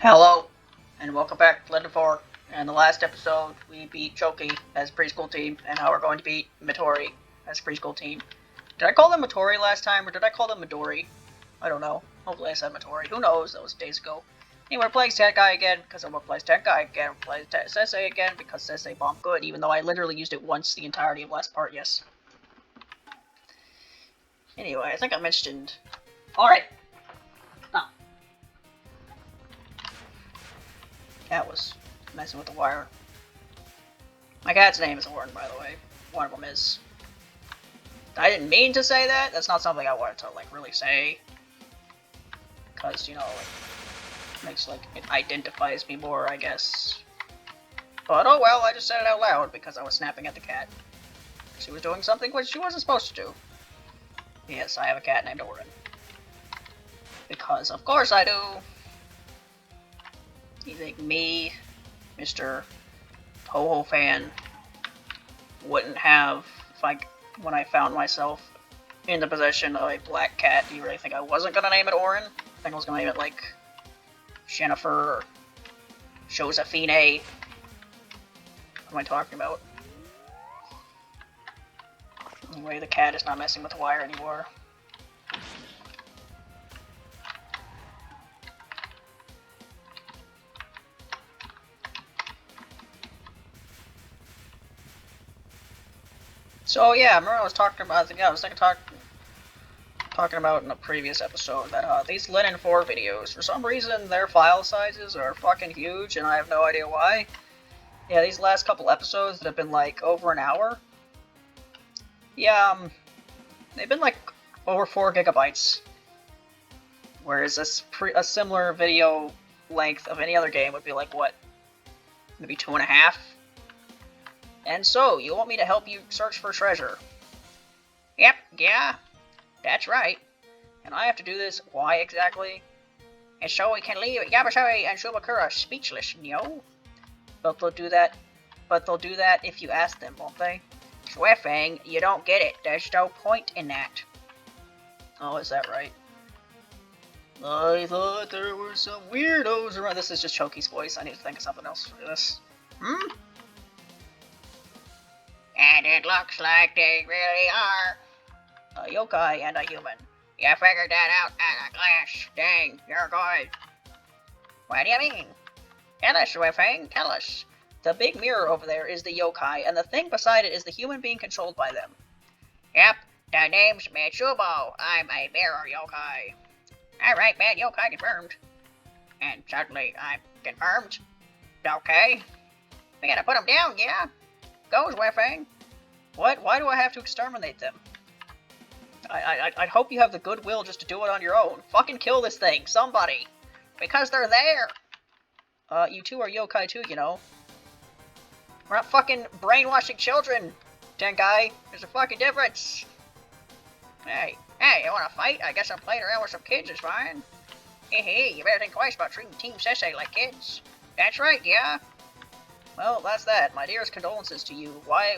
Hello, and welcome back to Len'en 4. In the last episode, we beat Choki as a preschool team, and now we're going to beat Midori as a preschool team. Did I call them Midori last time, or did I call them Midori? I don't know. Hopefully I said Midori. Who knows? That was days ago. Anyway, we're playing Tenkai again, because I want to play Tenkai again. We're playing Sensei again, because Sensei bombed good, even though I literally used it once the entirety of last part, yes. Anyway, I think I mentioned... Alright! Cat was messing with the wire. My cat's name is Orin, by the way. One of them is. I didn't mean to say that. That's not something I wanted to really say, because makes it identifies me more, I guess. But oh well, I just said it out loud because I was snapping at the cat. She was doing something which she wasn't supposed to do. Yes, I have a cat named Orin. Because of course I do. You think me, Mr. Toho fan, wouldn't have, when I found myself in the possession of a black cat, do you really think I wasn't gonna name it Orin? I think I was gonna name it, Jennifer or Josephine. What am I talking about? Anyway, the cat is not messing with the wire anymore. So yeah, I remember I was talking about, talking about in a previous episode that these Len'en 4 videos, for some reason their file sizes are fucking huge, and I have no idea why. Yeah, these last couple episodes that have been over an hour, yeah, they've been over 4 gigabytes. Whereas a similar video length of any other game would be what? Maybe 2.5? And so, you want me to help you search for treasure? Yep, yeah, that's right. And I have to do this, why exactly? And so we can leave Yabashiri and Shubakura speechless, no? But they'll do that if you ask them, won't they? Schwefang, you don't get it, there's no point in that. Oh, is that right? I thought there were some weirdos around. This is just Choki's voice, I need to think of something else for this. And it looks like they really are a yokai and a human. You figured that out at a glance. Dang, you're good. What do you mean? Tell us, Wefang, tell us. The big mirror over there is the yokai, and the thing beside it is the human being controlled by them. Yep, the name's Mitsubo. I'm a mirror yokai. Alright, bad yokai confirmed. And suddenly I'm confirmed. Okay. We gotta put them down, yeah? Goes, Wefang. What? Why do I have to exterminate them? I'd hope you have the goodwill just to do it on your own. Fucking kill this thing, somebody! Because they're there! You two are yokai too, you know. We're not fucking brainwashing children, Tenkai. There's a fucking difference. Hey, you wanna fight? I guess I'm playing around with some kids is fine. Hey, you better think twice about treating Team Sensei like kids. That's right, yeah. Well, that's that. My dearest condolences to you. Why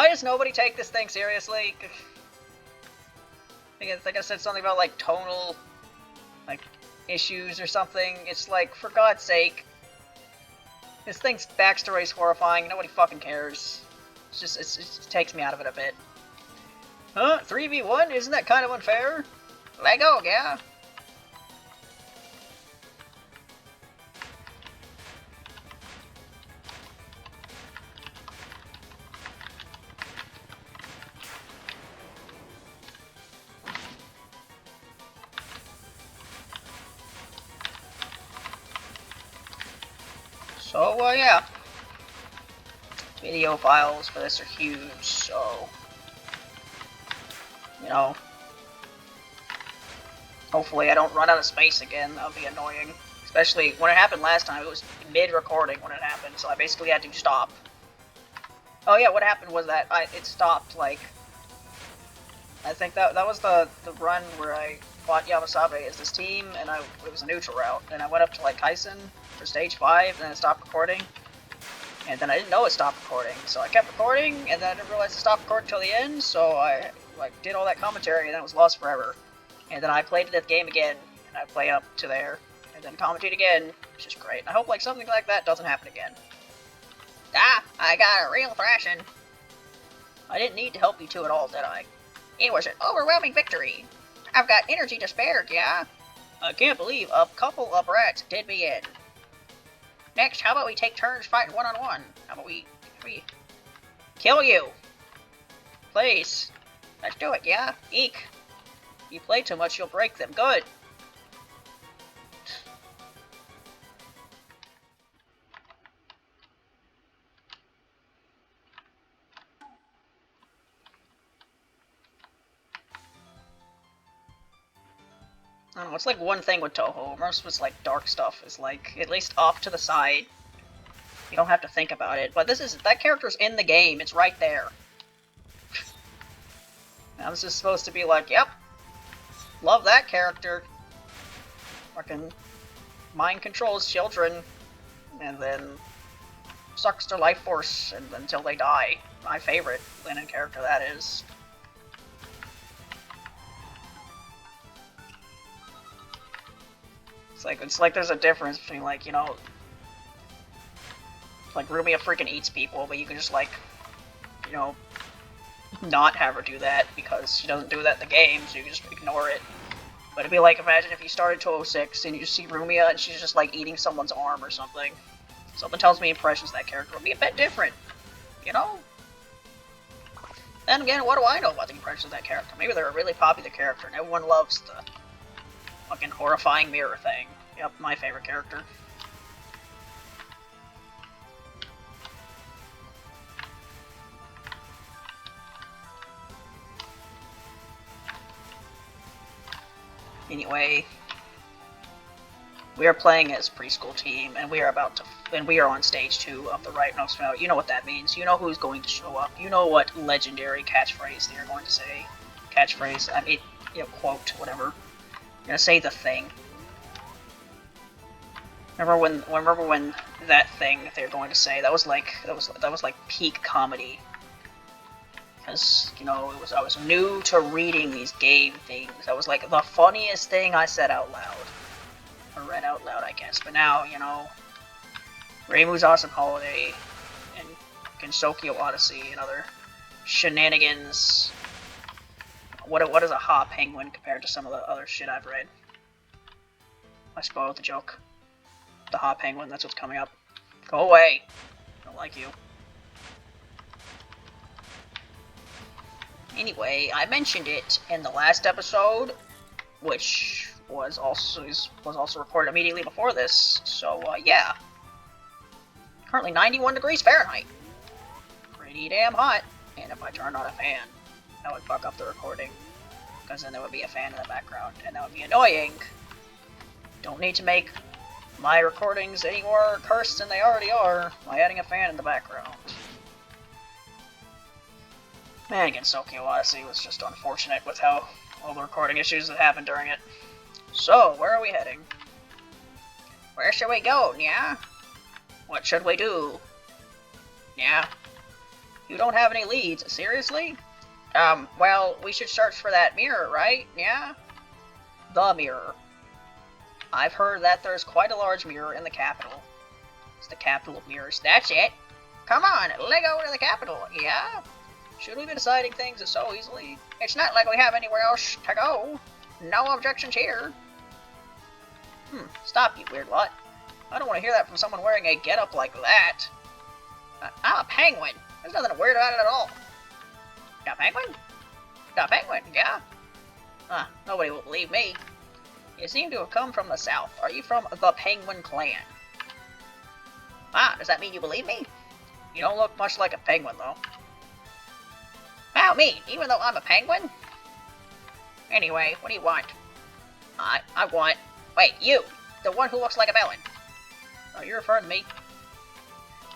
does nobody take this thing seriously? I think I said something about tonal issues or something. It's for God's sake. This thing's backstory is horrifying. Nobody fucking cares. It just takes me out of it a bit. Huh? 3v1? Isn't that kind of unfair? Let go, yeah. So, yeah. Video files for this are huge, so... hopefully I don't run out of space again. That would be annoying. Especially when it happened last time, it was mid-recording when it happened, so I basically had to stop. Oh yeah, what happened was that it stopped, I think that was the run where I fought Yamasabe as this team, and it was a neutral route, and I went up to Kaisen for stage 5, and then it stopped recording. And then I didn't know it stopped recording, so I kept recording, and then I didn't realize it stopped recording till the end, so I did all that commentary, and then it was lost forever. And then I played the game again, and I play up to there. and then commentate again, which is great. I hope like something like that doesn't happen again. Ah, I got a real thrashing. I didn't need to help you two at all, did I? It was an overwhelming victory. I've got energy to spare, yeah? I can't believe a couple of rats did me in. Next, how about we take turns fighting one-on-one? How about we kill you? Please. Let's do it, yeah? Eek. If you play too much, you'll break them. Good. I don't know, it's like one thing with Toho. Most of it's like dark stuff is like, at least off to the side. You don't have to think about it. But that character's in the game. It's right there. Now this is supposed to be like, yep. Love that character. Fucking mind controls children. And then sucks their life force until they die. My favorite Len'en character, that is. It's like there's a difference between, like, you know, like Rumia freaking eats people, but you can just, like, you know, not have her do that because she doesn't do that in the game, so you can just ignore it. But it'd be like, imagine if you started 206 and you just see Rumia and she's just like eating someone's arm or something. Something tells me impressions of that character will be a bit different, you know? Then again, what do I know about the impressions of that character? Maybe they're a really popular character and everyone loves the fucking horrifying mirror thing. Yep, my favorite character. Anyway, we are playing as preschool team, and we are on stage 2 of the Right Notes Finale. You know what that means. You know who's going to show up. You know what legendary catchphrase they are going to say. Catchphrase, I mean, you know, quote, whatever. You're gonna say the thing. Remember when that thing they're going to say, that was like peak comedy. Because, you know, I was new to reading these game things. That was like the funniest thing I said out loud. Or read out loud, I guess. But now, you know, Reimu's Awesome Holiday and Gensokyo Odyssey and other shenanigans. What is a Hap-penguining compared to some of the other shit I've read? I spoiled the joke. The Hap-penguining, that's what's coming up. Go away. I don't like you. Anyway, I mentioned it in the last episode, which was also recorded immediately before this. So yeah, currently 91 degrees Fahrenheit. Pretty damn hot. And if I turned on a fan, that would fuck up the recording, because then there would be a fan in the background, and that would be annoying. Don't need to make my recordings any more cursed than they already are by adding a fan in the background. Man, Gensokyo Odyssey was just unfortunate with how all the recording issues that happened during it. So, where are we heading? Where should we go, Nya? What should we do? Nya? You don't have any leads, seriously? Well, we should search for that mirror, right? Yeah? The mirror. I've heard that there's quite a large mirror in the capital. It's the capital of mirrors. That's it! Come on, let's go to the capital, yeah? Should we be deciding things so easily? It's not like we have anywhere else to go. No objections here. Stop, you weird lot. I don't want to hear that from someone wearing a getup like that. I'm a penguin. There's nothing weird about it at all. Got a penguin? Got a penguin, yeah? Nobody will believe me. You seem to have come from the south. Are you from the Penguin Clan? Does that mean you believe me? You don't look much like a penguin, though. How mean? Even though I'm a penguin? Anyway, what do you want? I want... Wait, you! The one who looks like a melon. Are you referring to me?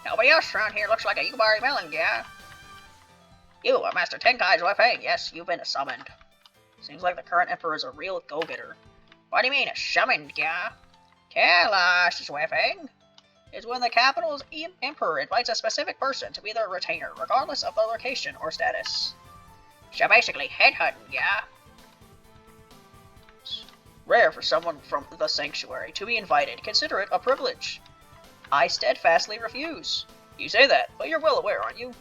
Nobody else around here looks like a Yubari melon, yeah? You are Master Tenkai's Wefeng. Yes, you've been summoned. Seems like the current emperor is a real go-getter. What do you mean, summoned, yeah? Tell us, Wefeng. Is when the capital's emperor invites a specific person to be their retainer, regardless of their location or status. So basically, headhunting, yeah? Rare for someone from the sanctuary to be invited. Consider it a privilege. I steadfastly refuse. You say that, but you're well aware, aren't you?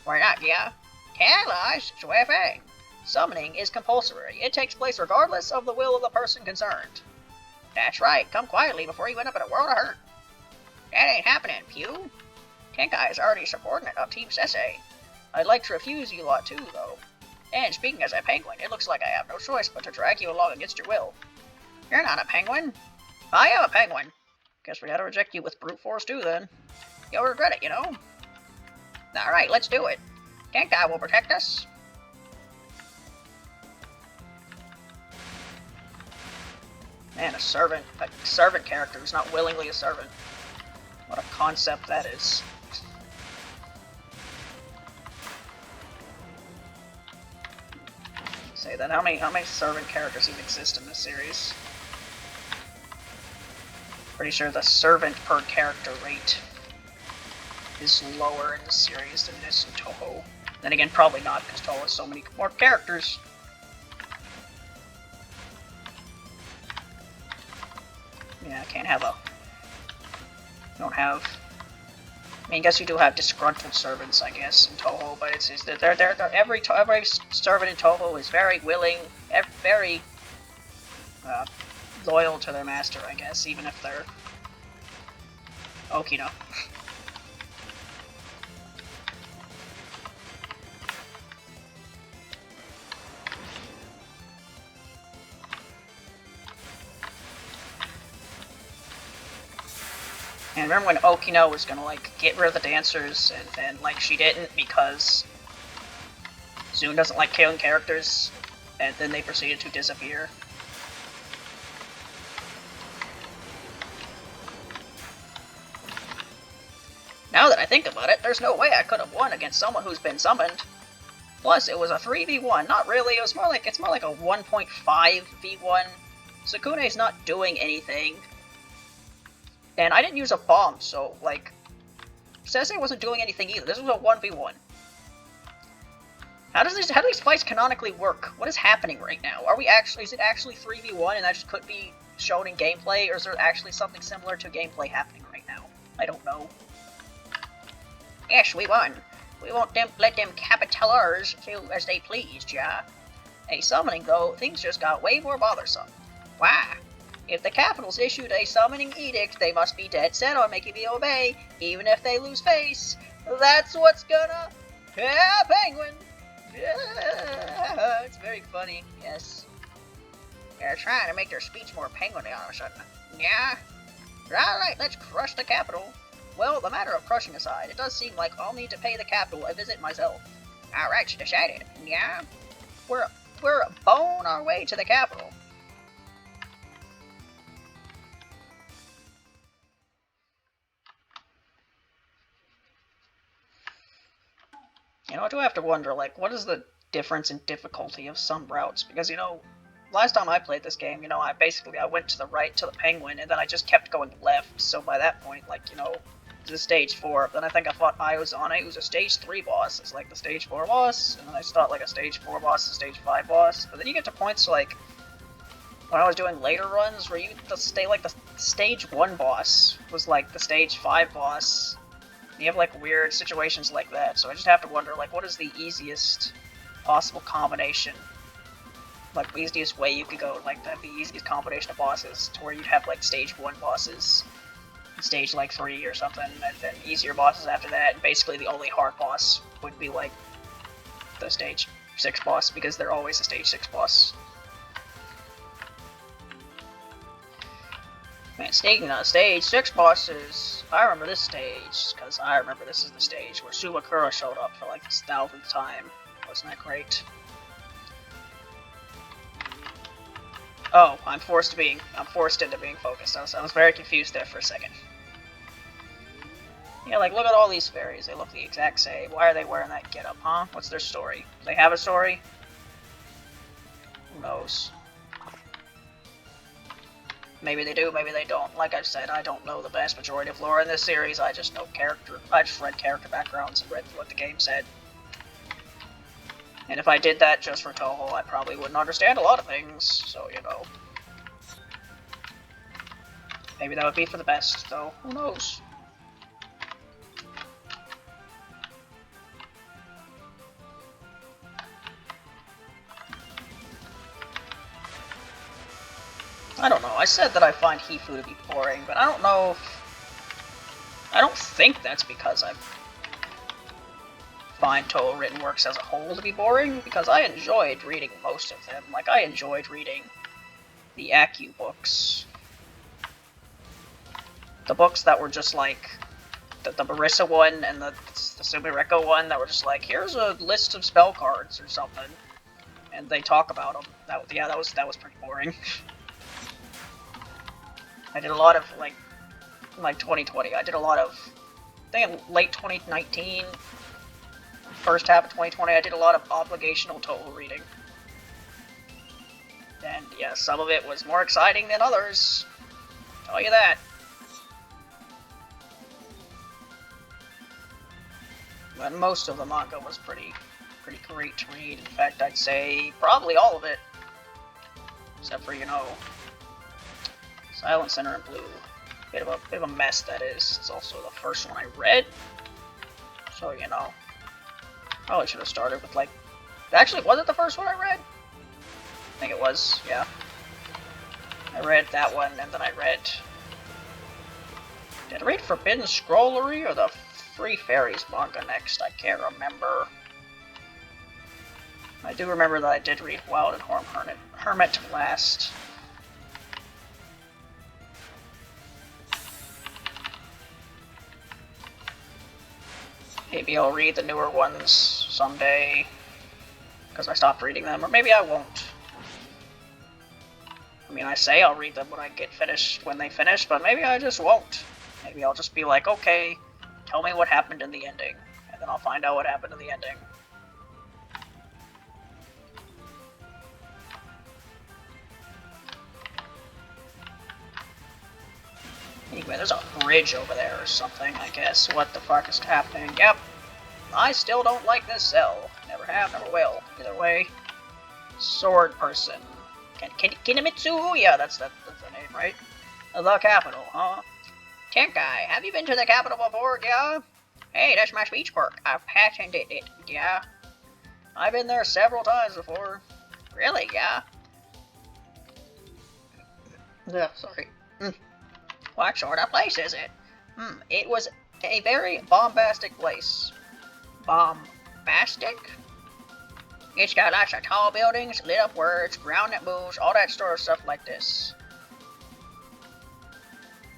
Why not, yeah? Tell us, Swiffing. Summoning is compulsory. It takes place regardless of the will of the person concerned. That's right. Come quietly before you end up in a world of hurt. That ain't happening, Pew. Tenkai is already a subordinate of Team Sese. I'd like to refuse you lot too, though. And speaking as a penguin, it looks like I have no choice but to drag you along against your will. You're not a penguin. I am a penguin. Guess we gotta reject you with brute force too, then. You'll regret it, you know. Alright, let's do it. Tenkai will protect us. Man, a servant character who's not willingly a servant. What a concept that is. Say that. How many servant characters even exist in this series? Pretty sure the servant per character rate is lower in the series than this in Toho. Then again, probably not, because Toho has so many more characters. Yeah, I can't have a... don't have... I mean, I guess you do have disgruntled servants, I guess, in Toho, but it's every servant in Toho is very willing, very loyal to their master, I guess, even if they're Okino. And remember when Okino was gonna, like, get rid of the dancers, and then, like, she didn't because Zune doesn't like killing characters, and then they proceeded to disappear. Now that I think about it, there's no way I could have won against someone who's been summoned. Plus, it was a 3v1, not really, it's more like a 1.5v1. Sukune's not doing anything. And I didn't use a bomb, so, like, Sese wasn't doing anything either. This was a 1v1. How do these fights canonically work? What is happening right now? Is it actually 3v1 and that just couldn't be shown in gameplay, or is there actually something similar to gameplay happening right now? I don't know. Yes, we won. We won't let them Capitulars do as they please, ja. A summoning, though, things just got way more bothersome. Why? If the Capitals issued a summoning edict, they must be dead set on making me obey, even if they lose face. That's what's gonna... Hap-penguining! Yeah. It's very funny, yes. They're trying to make their speech more penguin-y all of a sudden. Yeah? Alright, let's crush the Capital. Well, the matter of crushing aside, it does seem like I'll need to pay the Capital a visit myself. Alright, she decided. Yeah? We're bone our way to the Capital. You know, I do have to wonder, like, what is the difference in difficulty of some routes? Because, you know, last time I played this game, you know, I went to the right to the penguin, and then I just kept going left, so by that point, like, you know, this is stage 4. Then I think I fought Iozane, who's a stage 3 boss. It's like the stage 4 boss, and then I start like a stage 4 boss, a stage 5 boss. But then you get to points like, when I was doing later runs, where you stay like the stage 1 boss was like the stage 5 boss. You have, like, weird situations like that, so I just have to wonder, like, what is the easiest possible combination? Like, the easiest way you could go, like, the easiest combination of bosses, to where you'd have, like, stage 1 bosses, stage, like, 3 or something, and then easier bosses after that, and basically the only hard boss would be, like, the stage 6 boss, because they're always a stage 6 boss. Man, speaking of stage 6 bosses, I remember this stage, because I remember this is the stage where Sumakura showed up for like the 1000th time. Wasn't that great? Oh, I'm forced into being focused. I was very confused there for a second. Yeah, like, look at all these fairies. They look the exact same. Why are they wearing that getup, huh? What's their story? Do they have a story? Who knows? Maybe they do, maybe they don't. Like I said, I don't know the vast majority of lore in this series. I just know character. I just read character backgrounds and read what the game said. And if I did that just for Toho, I probably wouldn't understand a lot of things. So, you know. Maybe that would be for the best, though. Who knows? I don't know. I said that I find Hifu to be boring, but I don't know if... I don't think that's because I find total written works as a whole to be boring, because I enjoyed reading most of them. Like, I enjoyed reading the Accu books. The books that were just like the Marissa one and the Sumireko one that were just like, here's a list of spell cards or something, and they talk about them. That was pretty boring. I did a lot of like 2020. I did a lot of, I think in late 2019, first half of 2020, I did a lot of obligational total reading. And yeah, some of it was more exciting than others. I'll tell you that. But most of the manga was pretty great to read. In fact, I'd say probably all of it. Except for, you know, Silent Sinner and Blue. Bit of a mess, that is. It's also the first one I read. So, you know, probably should have started with, like... Actually, was it the first one I read? I think it was, yeah. I read that one, and then I read... Did I read Forbidden Scrollery, or the Free Fairies manga next? I can't remember. I do remember that I did read Wild and Hermit last. Maybe I'll read the newer ones someday, because I stopped reading them, or maybe I won't. I mean, I say I'll read them when I get finished, when they finish, but maybe I just won't. Maybe I'll just be like, okay, tell me what happened in the ending, and then I'll find out what happened in the ending. Anyway, there's a bridge over there or something, I guess. What the fuck is happening? Yep. I still don't like this cell. Never have, never will. Either way. Sword person. Kinemitsu? Yeah, that's the name, right? The capital, huh? Tenkai, have you been to the capital before, yeah? Hey, that's my speech quirk. I've patented it, yeah? I've been there several times before. Really, yeah? Yeah, sorry. What sort of place is it? It was a very bombastic place. Bombastic? It's got lots of tall buildings, lit up words, ground that moves, all that sort of stuff like this.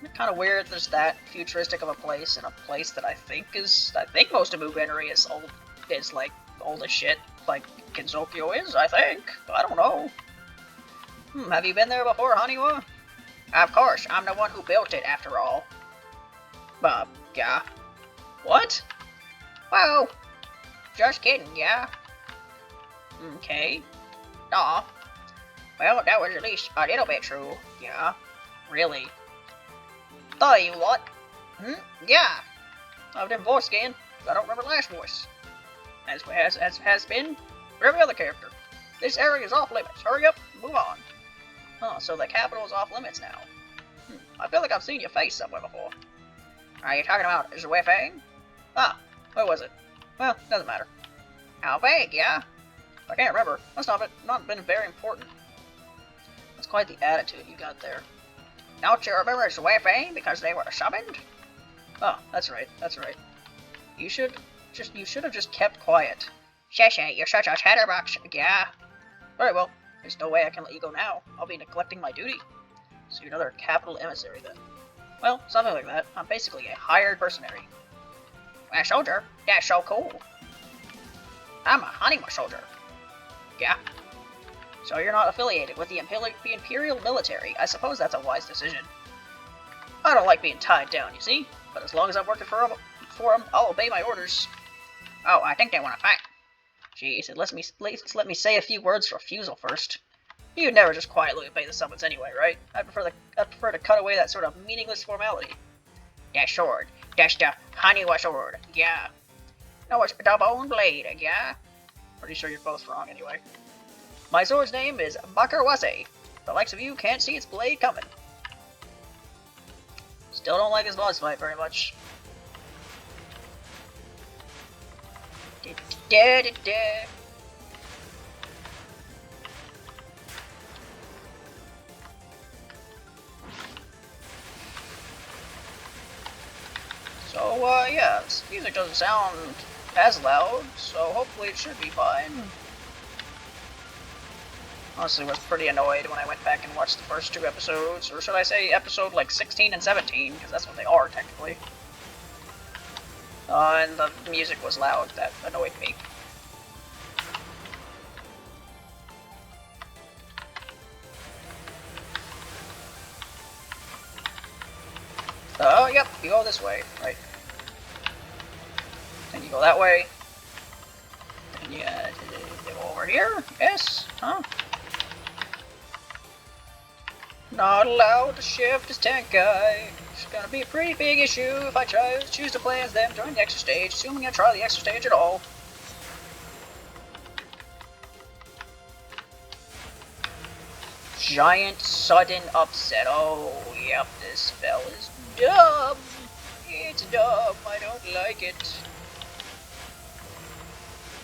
It's kind of weird there's that futuristic of a place in a place that I think most of Mugenri is old, like old as shit, like Kinzokyo is, I think. I don't know. Have you been there before, Haniwa? Of course, I'm the one who built it, after all. Yeah. What? Well, just kidding, yeah? Okay. Aw. Well, that was at least a little bit true, yeah? Really? Tell you what. Yeah. I've done voice again. I don't remember last voice. As has been for every other character. This area is off limits. Hurry up, move on. Oh, so the capital is off limits now. I feel like I've seen your face somewhere before. Are you talking about Zhuefeng? Ah, where was it? Well, doesn't matter. How big, yeah? I can't remember. Must not been very important. That's quite the attitude you got there. Don't you remember Zhuefeng because they were summoned? Oh, that's right, that's right. You should have just kept quiet. Sheshe, you're such a chatterbox, yeah? Very well. There's no way I can let you go now. I'll be neglecting my duty. So you're another capital emissary then. Well, something like that. I'm basically a hired mercenary. A soldier? That's so cool. I'm a Haniwa soldier. Yeah. So you're not affiliated with the Imperial military. I suppose that's a wise decision. I don't like being tied down, you see? But as long as I'm working for them, I'll obey my orders. Oh, I think they want to fight. Jeez, let me say a few words for refusal first. You'd never just quietly obey the summons anyway, right? I prefer to cut away that sort of meaningless formality. That sword. That's the Haniwa sword, yeah. No, it's the bone blade, yeah? Pretty sure you're both wrong anyway. My sword's name is Bakurwase. The likes of you can't see its blade coming. Still don't like his boss fight very much. So, yeah, this music doesn't sound as loud, so hopefully it should be fine. Honestly, was pretty annoyed when I went back and watched the first 2 episodes, or should I say episode like 16 and 17, because that's what they are technically. And the music was loud. That annoyed me. Oh, yep, you go this way, right. And you go that way. And you go over here? Yes? Huh? Not allowed to shift as Tenkai. It's gonna be a pretty big issue if I choose to play as them during the extra stage, assuming I try the extra stage at all. Giant sudden upset. Oh, yep, this spell is dumb. It's dumb. I don't like it.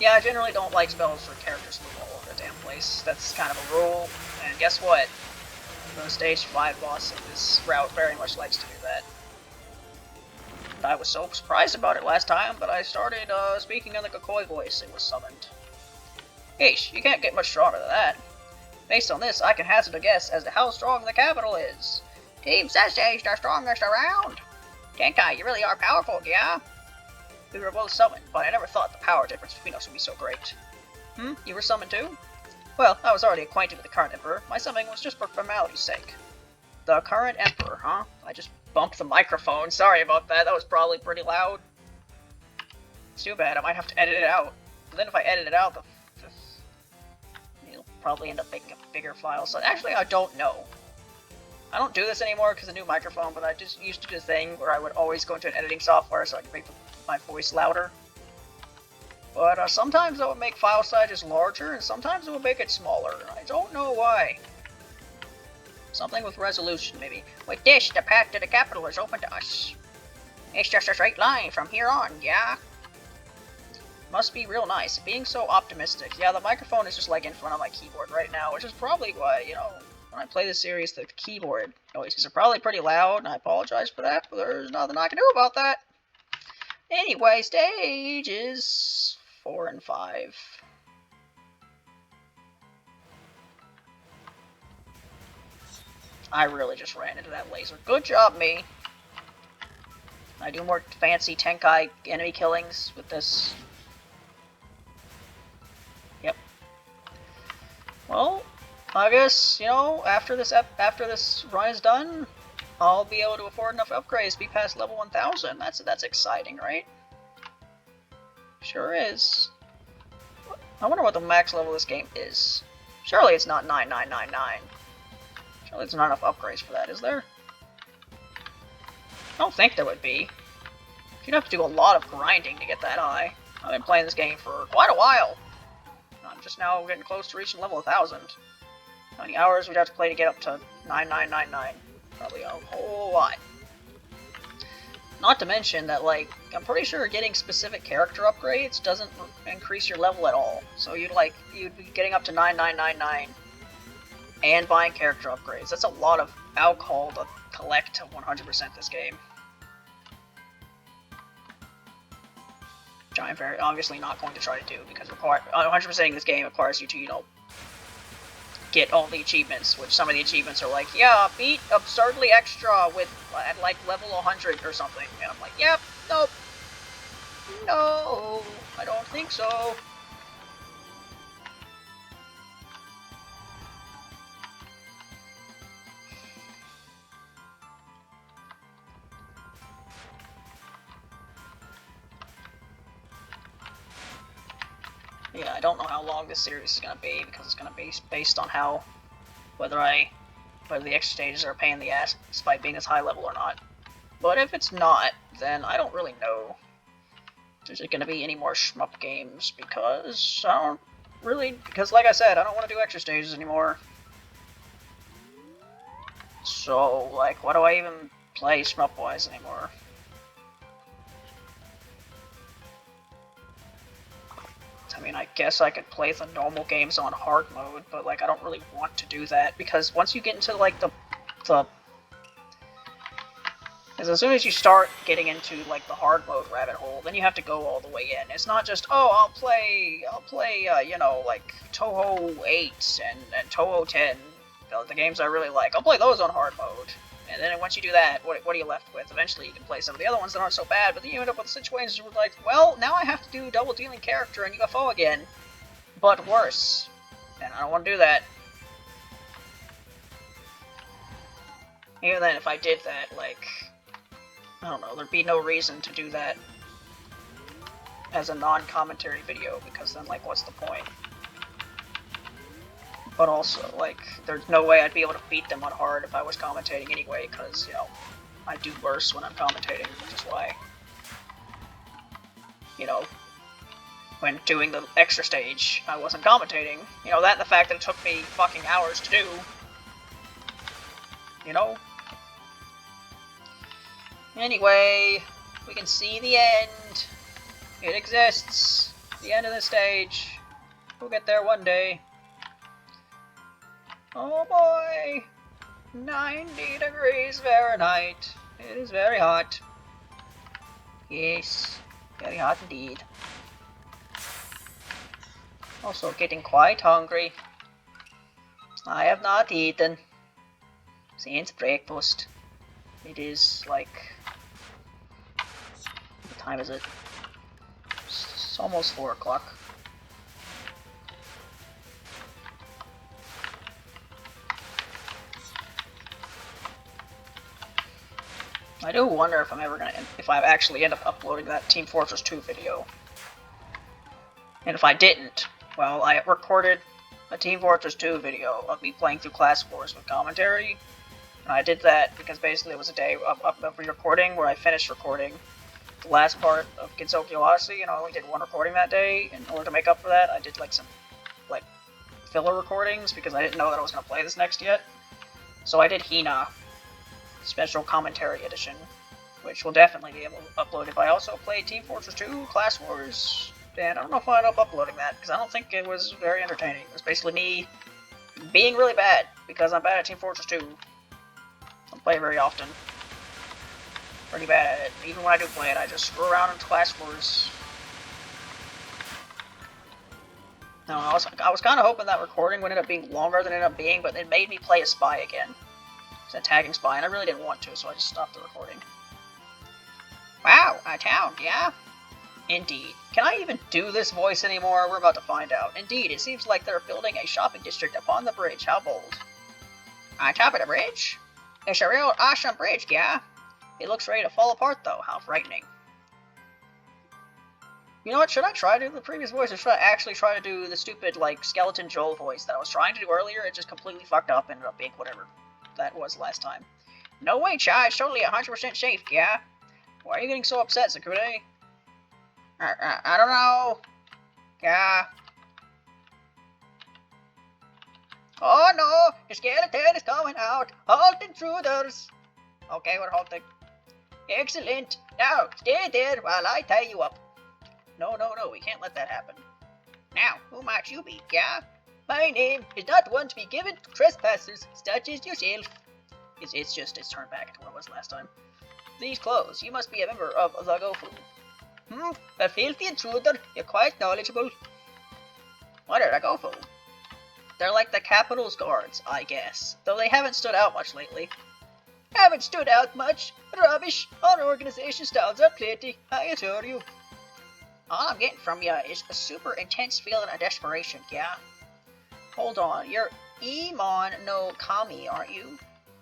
Yeah, I generally don't like spells for characters who move all over the damn place. That's kind of a rule. And guess what? The stage 5 boss of this route very much likes to do that. And I was so surprised about it last time, but I started speaking in the Kakoi voice. It was summoned. Eesh, you can't get much stronger than that. Based on this, I can hazard a guess as to how strong the capital is. Team Sasha's the strongest around. Tenkai, you really are powerful, yeah? We were both summoned, but I never thought the power difference between us would be so great. You were summoned too? Well, I was already acquainted with the current Emperor. My summoning was just for formality's sake. The current Emperor, huh? I just bumped the microphone. Sorry about that. That was probably pretty loud. It's too bad. I might have to edit it out. But then if I edit it out, it'll probably end up making a bigger file. So actually, I don't know. I don't do this anymore because of the new microphone, but I just used to do the thing where I would always go into an editing software so I could make my voice louder. But sometimes it would make file sizes larger, and sometimes it would make it smaller. I don't know why. Something with resolution, maybe. With this, the path to the capital is open to us. It's just a straight line from here on, yeah? Must be real nice, being so optimistic. Yeah, the microphone is just like in front of my keyboard right now, which is probably why, you know, when I play this series, the keyboard noises are probably pretty loud, and I apologize for that, but there's nothing I can do about that. Anyway, stages 4 and 5. I really just ran into that laser. Good job, me. I do more fancy Tenkai enemy killings with this. Yep. Well, I guess, you know, after this run is done, I'll be able to afford enough upgrades to be past level 1000. That's exciting, right? Sure is. I wonder what the max level of this game is. Surely it's not 9999. Surely there's not enough upgrades for that, is there? I don't think there would be. You'd have to do a lot of grinding to get that high. I've been playing this game for quite a while. I'm just now getting close to reaching level 1000. How many hours we'd have to play to get up to 9999? Probably a whole lot. Not to mention that, like, I'm pretty sure getting specific character upgrades doesn't increase your level at all. So you'd be getting up to 9999 and buying character upgrades. That's a lot of alcohol to collect to 100% this game. Which I'm very obviously not going to try to do, because 100%ing this game requires you to, you know, get all the achievements, which some of the achievements are like, yeah, beat absurdly extra with, at like level 100 or something. And I'm like, yep, nope. No, I don't think so. Yeah, I don't know how long this series is going to be, because it's going to be based on how, whether the extra stages are a pain in the ass despite being this high level or not. But if it's not, then I don't really know if there's going to be any more shmup games, because like I said, I don't want to do extra stages anymore. So, like, what do I even play Shmup-wise anymore. I mean, I guess I could play the normal games on hard mode, but, like, I don't really want to do that, because once you get into, like, because as soon as you start getting into, like, the hard mode rabbit hole, then you have to go all the way in. It's not just, oh, I'll play, you know, like, Touhou 8 and Touhou 10, the games I really like. I'll play those on hard mode. And then once you do that, what are you left with? Eventually you can play some of the other ones that aren't so bad, but then you end up with situations where like, well, now I have to do double dealing character and UFO again, but worse. And I don't want to do that. Even then, if I did that, like, I don't know, there'd be no reason to do that as a non-commentary video, because then, like, what's the point? But also, like, there's no way I'd be able to beat them on hard if I was commentating anyway, because, you know, I do worse when I'm commentating, which is why, you know, when doing the extra stage, I wasn't commentating. You know, that and the fact that it took me fucking hours to do. You know? Anyway, we can see the end. It exists. The end of the stage. We'll get there one day. Oh boy! 90 degrees Fahrenheit. It is very hot. Yes, very hot indeed. Also getting quite hungry. I have not eaten since breakfast. It is like... what time is it? It's almost 4 o'clock. I do wonder if if I actually end up uploading that Team Fortress 2 video. And if I didn't, well, I recorded a Team Fortress 2 video of me playing through Class Wars with commentary. And I did that because basically it was a day of re-recording where I finished recording the last part of Gensokyo Odyssey, and I only did one recording that day. In order to make up for that, I did like some filler recordings because I didn't know that I was going to play this next yet. So I did Hina Special Commentary Edition, which will definitely be uploaded. But I also played Team Fortress 2 Class Wars, and I don't know if I end up uploading that because I don't think it was very entertaining. It was basically me being really bad because I'm bad at Team Fortress 2. I don't play it very often. Pretty bad at it. Even when I do play it, I just screw around in Class Wars. No, I was kind of hoping that recording would end up being longer than it ended up being, but it made me play a spy again. It's a tagging spy, and I really didn't want to, so I just stopped the recording. Wow, a town, yeah? Indeed. Can I even do this voice anymore? We're about to find out. Indeed, it seems like they're building a shopping district upon the bridge. How bold. On top of the bridge? It's a real awesome bridge, yeah? It looks ready to fall apart, though. How frightening. You know what? Should I try to do the previous voice, or should I actually try to do the stupid, like, Skeleton Joel voice that I was trying to do earlier? It just completely fucked up and ended up being whatever that was last time. No way, Chai. It's totally 100% safe, yeah? Why are you getting so upset, Sakure? I don't know. Yeah. Oh no! The skeleton is coming out! Halt, intruders! Okay, we're halting. Excellent! Now, stay there while I tie you up. No, we can't let that happen. Now, who might you be, yeah? My name is not one to be given to trespassers such as yourself. It's turned back into what it was last time. These clothes, you must be a member of the Gofu. A filthy intruder, you're quite knowledgeable. What are the Gofu? They're like the Capitol's guards, I guess, though they haven't stood out much lately. Haven't stood out much? Rubbish. Our organization styles are plenty, I assure you. All I'm getting from you is a super intense feeling of desperation, yeah? Hold on, you're Imon no Kami, aren't you?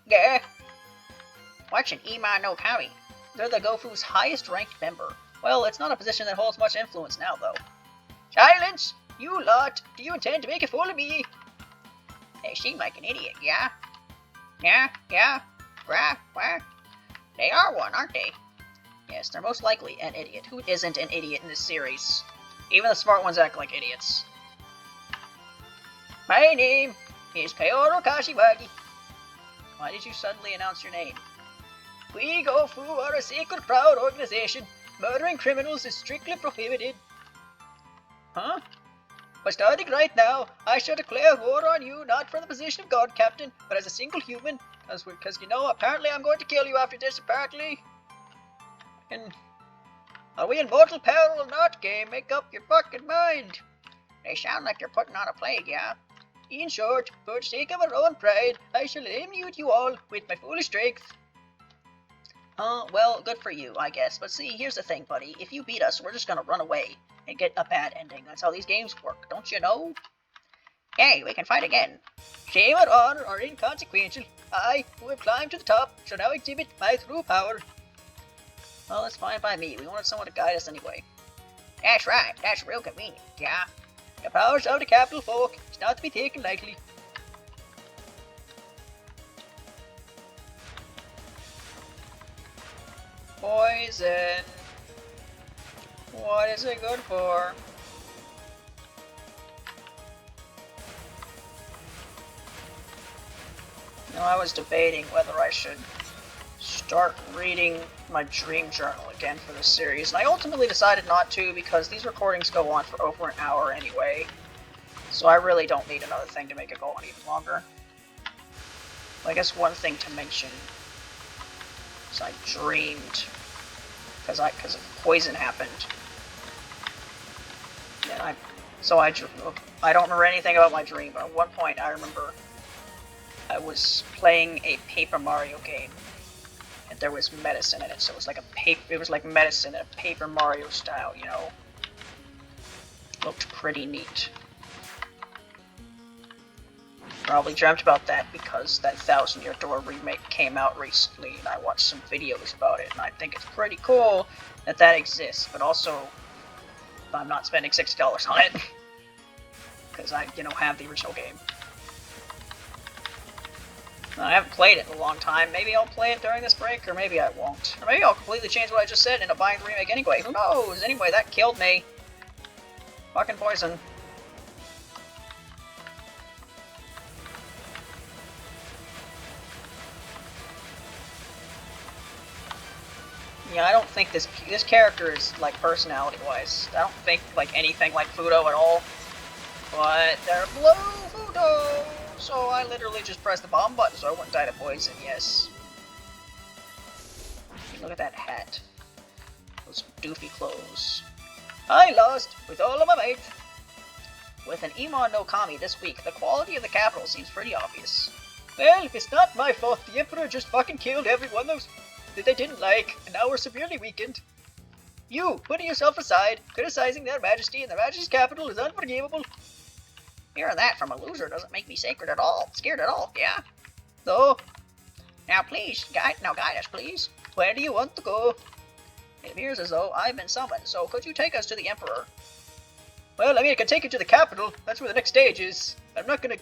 Yeah. What's an Imon no Kami? They're the Gofu's highest ranked member. Well, it's not a position that holds much influence now, though. Silence! You lot! Do you intend to make a fool of me? They seem like an idiot, yeah? Yeah? Wah. They are one, aren't they? Yes, they're most likely an idiot. Who isn't an idiot in this series? Even the smart ones act like idiots. My name is Kaoru Kashiwagi. Why did you suddenly announce your name? We go Fu are a sacred, proud organization. Murdering criminals is strictly prohibited. Huh? But starting right now, I shall declare war on you, not from the position of God, Captain, but as a single human. Because, you know, apparently I'm going to kill you after this, apparently. And are we in mortal peril or not, game? Make up your fucking mind. They sound like you're putting on a plague, yeah? In short, for the sake of our own pride, I shall eliminate you all with my full strength. Well, good for you, I guess. But see, here's the thing, buddy. If you beat us, we're just gonna run away and get a bad ending. That's how these games work, don't you know? Hey, we can fight again. Shame or honor are inconsequential. I, who have climbed to the top, shall now exhibit my true power. Well, that's fine by me. We wanted someone to guide us anyway. That's right. That's real convenient, yeah? The powers of the capital folk is not to be taken lightly. Poison. What is it good for? You know, I was debating whether I should start reading my dream journal again for this series, and I ultimately decided not to because these recordings go on for over an hour anyway, so I really don't need another thing to make it go on even longer. I guess one thing to mention is I dreamed, because poison happened, and I don't remember anything about my dream, but at one point I remember I was playing a Paper Mario game, and there was medicine in it, so it was like medicine in a Paper Mario style, you know. Looked pretty neat. Probably dreamt about that because that 1000 Year Door remake came out recently, and I watched some videos about it, and I think it's pretty cool that that exists, but also I'm not spending $60 on it because I, you know, have the original game. I haven't played it in a long time. Maybe I'll play it during this break, or maybe I won't. Or maybe I'll completely change what I just said and end up buying the remake anyway. Who knows? Anyway, that killed me. Fucking poison. Yeah, I don't think this character is, like, personality-wise. I don't think, like, anything like Fudo at all. But they're blue Fudo! So I literally just pressed the bomb button so I wouldn't die to poison, yes. Look at that hat. Those doofy clothes. I lost with all of my might. With an Emon no Kami this week, the quality of the capital seems pretty obvious. Well, it's not my fault. The Emperor just fucking killed everyone that they didn't like, and now we're severely weakened. You, putting yourself aside, criticizing their majesty and their majesty's capital is unforgivable. Hearing that from a loser doesn't make me scared at all, yeah? No. Now please, guide us, please. Where do you want to go? It appears as though I've been summoned, so could you take us to the Emperor? Well, I mean, I can take you to the capital. That's where the next stage is. I'm not gonna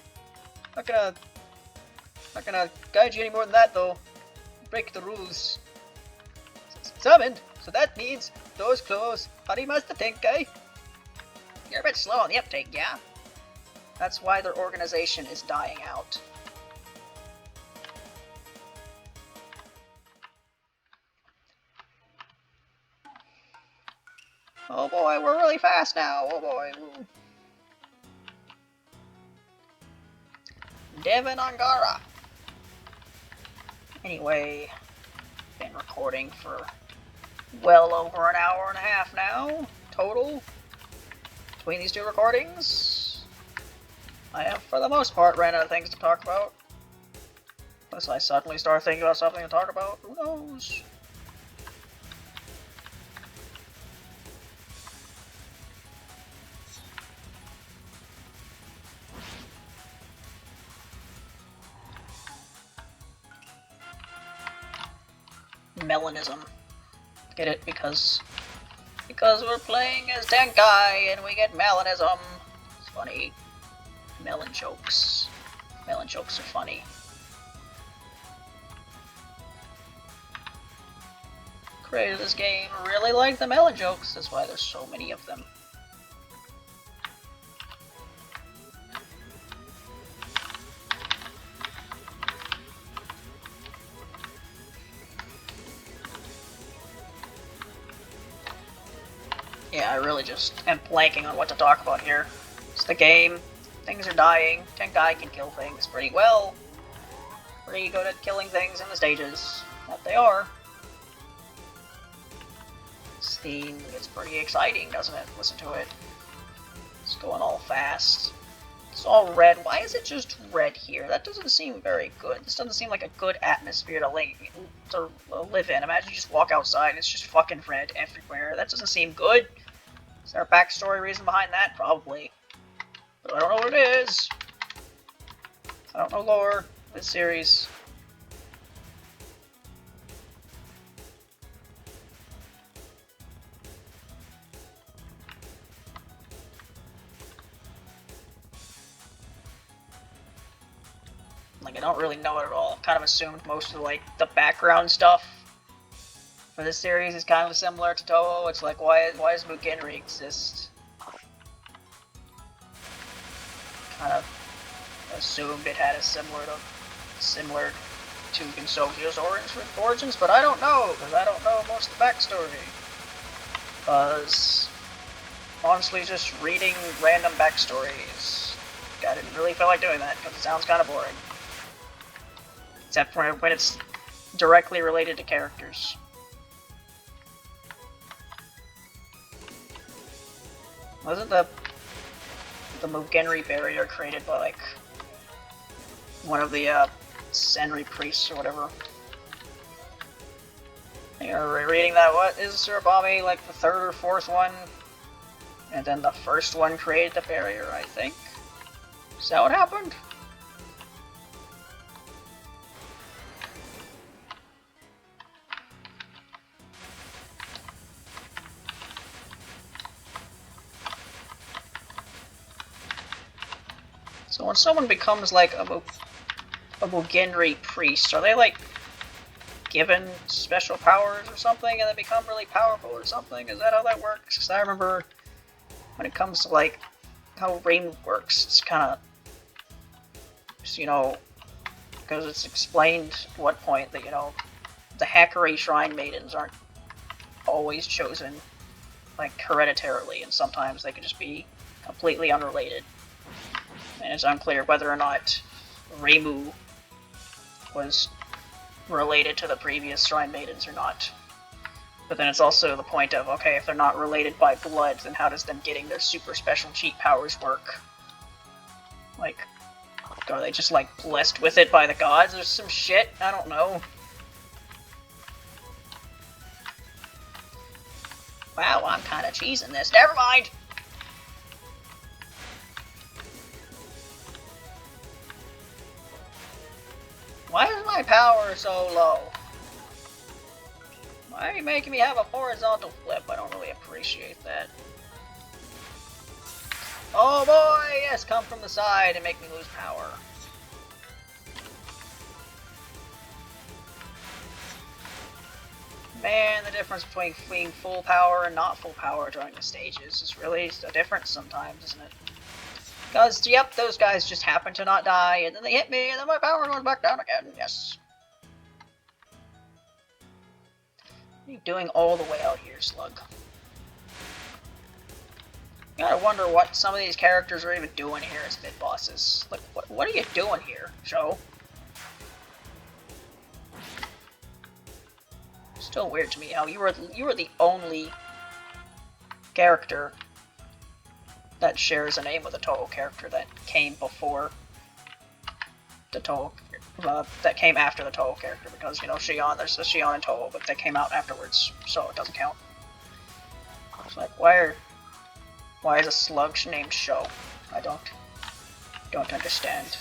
guide you any more than that, though. Break the rules. Summoned, so that means doors close. Harimasu Tenkai. You're a bit slow on the uptake, yeah? That's why their organization is dying out. Oh boy, we're really fast now. Oh boy. Devon Angara. Anyway, been recording for well over an hour and a half now, total, between these two recordings. I have, for the most part, ran out of things to talk about. Unless I suddenly start thinking about something to talk about, who knows? Melanism. Get it? Because we're playing as Tenkai and we get melanism. It's funny. Melon jokes. Melon jokes are funny. Creators of this game really like the melon jokes. That's why there's so many of them. Yeah, I really just am blanking on what to talk about here. It's the game. Things are dying. Tenkai can kill things pretty well. Pretty good at killing things in the stages that they are. This theme gets pretty exciting, doesn't it? Listen to it. It's going all fast. It's all red. Why is it just red here? That doesn't seem very good. This doesn't seem like a good atmosphere to live in. Imagine you just walk outside and it's just fucking red everywhere. That doesn't seem good. Is there a backstory reason behind that? Probably. But I don't know what it is. I don't know lore. This series. Like, I don't really know it at all. Kind of assumed most of, like, the background stuff for this series is kind of similar to Toho. It's like, why does Mugenri exist? Kind of assumed it had a similar to Ginsoji's origins, but I don't know, because I don't know most of the backstory. Because, honestly, just reading random backstories, I didn't really feel like doing that, because it sounds kind of boring. Except for when it's directly related to characters. Wasn't the Mugenri barrier created by, like, one of the Senri priests or whatever? You're reading that? What is Surabami, like the third or fourth one? And then the first one created the barrier, I think? Is that what happened? So when someone becomes like a Mugenri priest, are they like given special powers or something and they become really powerful or something? Is that how that works? Because I remember when it comes to like how Reimu works, it's kind of, you know, because it's explained at what point that, you know, the Hakkari Shrine Maidens aren't always chosen like hereditarily, and sometimes they can just be completely unrelated. And it's unclear whether or not Reimu was related to the previous Shrine Maidens or not. But then it's also the point of, okay, if they're not related by blood, then how does them getting their super special cheat powers work? Like, are they just, like, blessed with it by the gods or some shit? I don't know. Wow, I'm kinda cheesing this. Never mind! Why is my power so low? Why are you making me have a horizontal flip? I don't really appreciate that. Oh boy, yes, come from the side and make me lose power. Man, the difference between full power and not full power during the stages is really a difference sometimes, isn't it? Because, yep, those guys just happen to not die, and then they hit me, and then my power goes back down again, yes. What are you doing all the way out here, Slug? You gotta wonder what some of these characters are even doing here as mid-bosses. Like, what are you doing here, Joe? Still weird to me how you were the only character that shares a name with a Toho character that came before the Toho, that came after the Toho character, because, you know, Shion, there's a Shion and Toho, but they came out afterwards, so it doesn't count. It's like, why is a slug named Sho? I don't understand.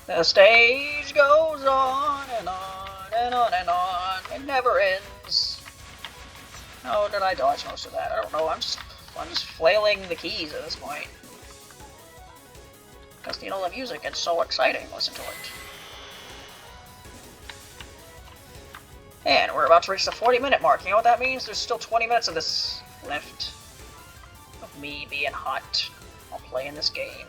The stage goes on and on and on and on. It never ends. How did I dodge most of that? I don't know. I'm just flailing the keys at this point. Because, you know, the music gets so exciting. Listen to it. And we're about to reach the 40-minute mark. You know what that means? There's still 20 minutes of this left. Of me being hot while playing this game.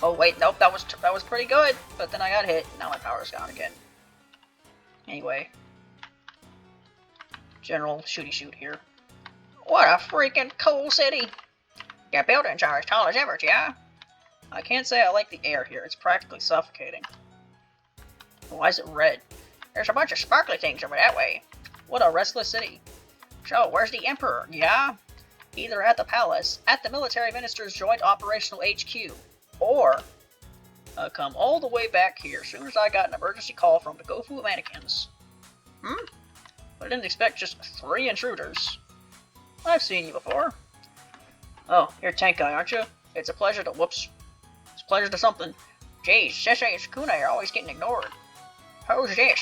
Oh wait, nope, that was pretty good. But then I got hit. Now my power's gone again. Anyway, general shooty shoot here. What a freaking cool city! Your buildings are as tall as ever, yeah? I can't say I like the air here. It's practically suffocating. Why is it red? There's a bunch of sparkly things over that way. What a restless city. So, where's the Emperor, yeah? Either at the palace, at the military minister's joint operational HQ, or come all the way back here as soon as I got an emergency call from the Gofu mannequins. I didn't expect just 3 intruders. I've seen you before. Oh, you're Tenkai, aren't you? It's a pleasure to It's a pleasure to something. Jeez, Sensei and Sukune are always getting ignored. Who's this?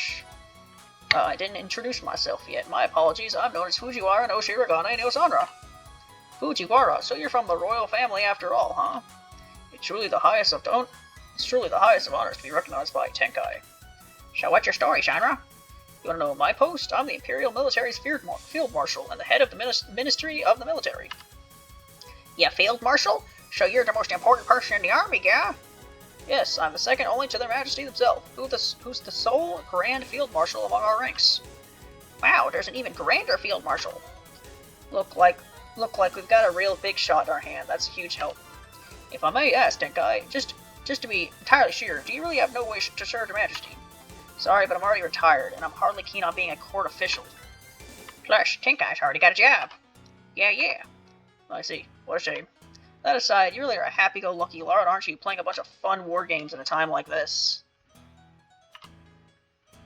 I didn't introduce myself yet. My apologies. I'm known as Fujiwara no Shirogane no Sanra. Fujiwara, so you're from the royal family after all, huh? It's truly the highest of honors to be recognized by Tenkai. So what's your story, Shanra? You want to know my post? I'm the Imperial Military's Field Marshal and the head of the Ministry of the Military. Yeah, Field Marshal? So you're the most important person in the army, yeah? Yes, I'm the second only to their Majesty themselves, who's the sole Grand Field Marshal among our ranks. Wow, there's an even grander Field Marshal. Look like we've got a real big shot in our hand. That's a huge help. If I may ask, Tenkai, just to be entirely sure, do you really have no wish to serve Her Majesty? Sorry, but I'm already retired, and I'm hardly keen on being a court official. Plus, Tenkai's already got a job. Yeah. I see. What a shame. That aside, you really are a happy-go-lucky lord, aren't you, playing a bunch of fun war games at a time like this?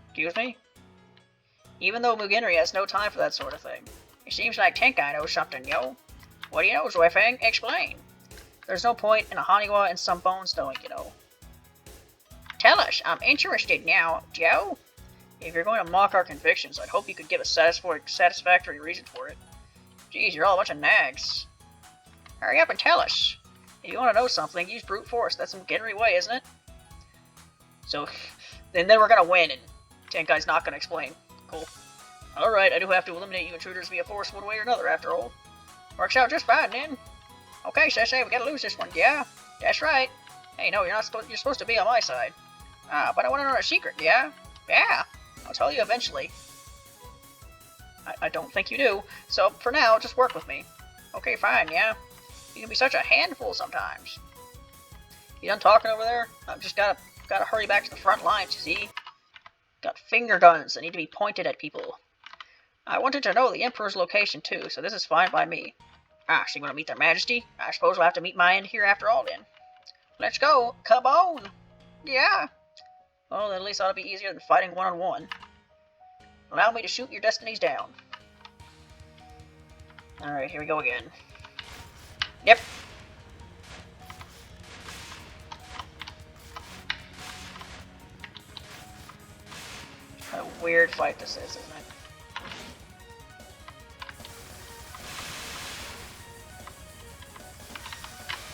Excuse me? Even though Mugenri has no time for that sort of thing. It seems like Tenkai knows something, yo. What do you know, Zuifeng? Explain. There's no point in a Haniwa and some bones knowing, you know. Tell us, I'm interested now, Joe. If you're going to mock our convictions, I'd hope you could give a satisfactory reason for it. Geez, you're all a bunch of nags. Hurry up and tell us. If you want to know something, use brute force. That's some Genry way, isn't it? So, then we're gonna win, and Tenkai's not gonna explain. Cool. Alright, I do have to eliminate you intruders via force one way or another, after all. Works out just fine, then. Okay, Sensei, we gotta lose this one, yeah? That's right. Hey, no, you're supposed to be on my side. Ah, but I want to know a secret, yeah? Yeah, I'll tell you eventually. I don't think you do, so for now, just work with me. Okay, fine, yeah? You can be such a handful sometimes. You done talking over there? I've just gotta hurry back to the front lines, you see? Got finger guns that need to be pointed at people. I wanted to know the Emperor's location too, so this is fine by me. Ah, so you want to meet their Majesty? I suppose we'll have to meet my end here after all then. Let's go! Come on! Yeah! Well, at least that'll be easier than fighting one-on-one. Allow me to shoot your destinies down. Alright, here we go again. Yep. What a weird fight this is, isn't it?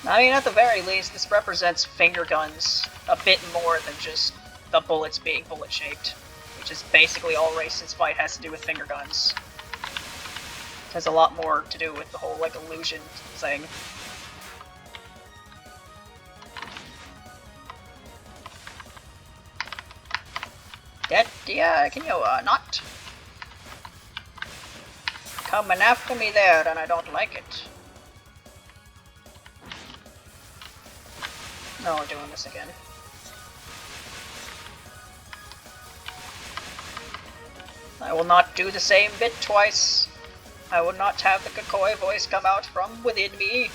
I mean, at the very least, this represents finger guns a bit more than just the bullets being bullet-shaped, which is basically all Racen's fight has to do with finger guns. It has a lot more to do with the whole, like, illusion thing. Can you, not? Coming after me there, and I don't like it. No, we're doing this again. I will not do the same bit twice. I will not have the Kakoi voice come out from within me.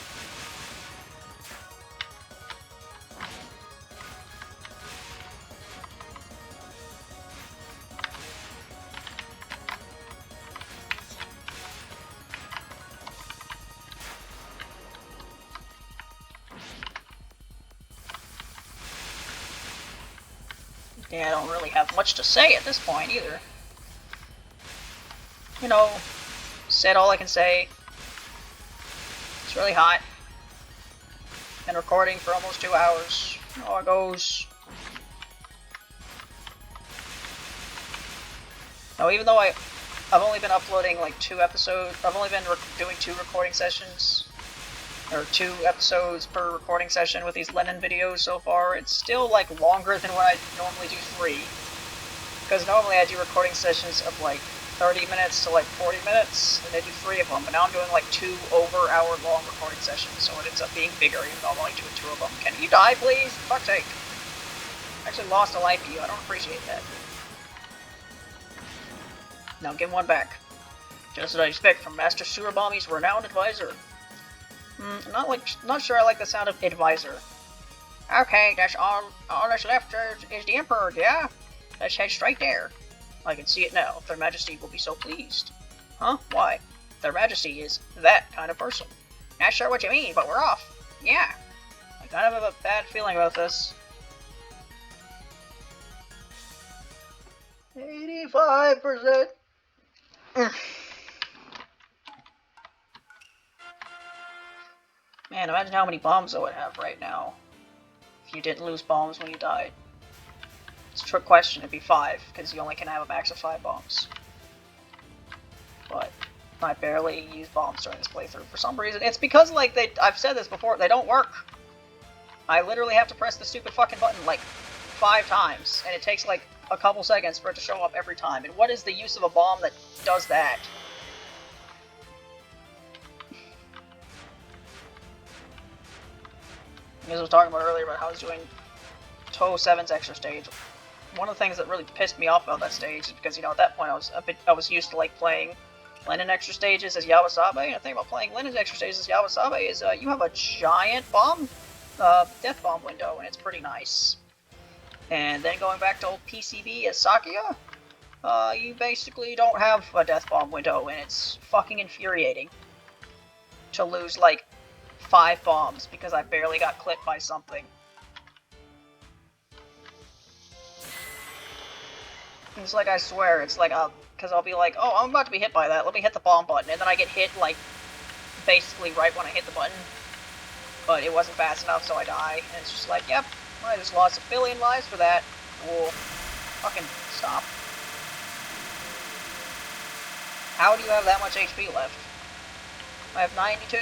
Yeah, I don't really have much to say at this point either. You know, said all I can say. It's really hot. Been recording for almost 2 hours. Oh, it goes. No, even though I've only been uploading like 2 episodes, I've only been doing 2 recording sessions. or 2 episodes per recording session with these Len'en videos so far. It's still like longer than what I normally do 3. Because normally I do recording sessions of like 30 minutes to like 40 minutes, and I do 3 of them, but now I'm doing like 2 over-hour-long recording sessions, so it ends up being bigger, even though I'm only doing 2 of them. Can you die, please? For fuck's sake. I actually lost a life to you. I don't appreciate that. Now give one back. Just as I expect from Master Sewer Bomby's renowned advisor. Not sure I like the sound of advisor. Okay, that's all that's left is the Emperor, yeah? Let's head straight there. I can see it now. Their Majesty will be so pleased. Huh? Why? Their Majesty is that kind of person. Not sure what you mean, but we're off. Yeah. I kind of have a bad feeling about this. 85%. Man, imagine how many bombs I would have right now if you didn't lose bombs when you died. It's a trick question. It'd be 5, because you only can have a max of 5 bombs. But I barely use bombs during this playthrough for some reason. It's because, like, I've said this before, they don't work. I literally have to press the stupid fucking button, like, 5 times, and it takes, like, a couple seconds for it to show up every time. And what is the use of a bomb that does that? As I was talking about earlier about how I was doing Toe 7's extra stage. One of the things that really pissed me off about that stage is because, you know, at that point I was used to like playing Len'en extra stages as Yawasabe, and the thing about playing Len'en extra stages as Yawasabe is you have a giant bomb, death bomb window, and it's pretty nice. And then going back to old PCB as Sakuya, you basically don't have a death bomb window, and it's fucking infuriating to lose like 5 bombs because I barely got clipped by something. It's like, I swear, it's like, because I'll be like, oh, I'm about to be hit by that, let me hit the bomb button, and then I get hit, like, basically right when I hit the button, but it wasn't fast enough, so I die, and it's just like, yep, I just lost 1 billion lives for that. Cool. Fucking stop. How do you have that much HP left? I have 92...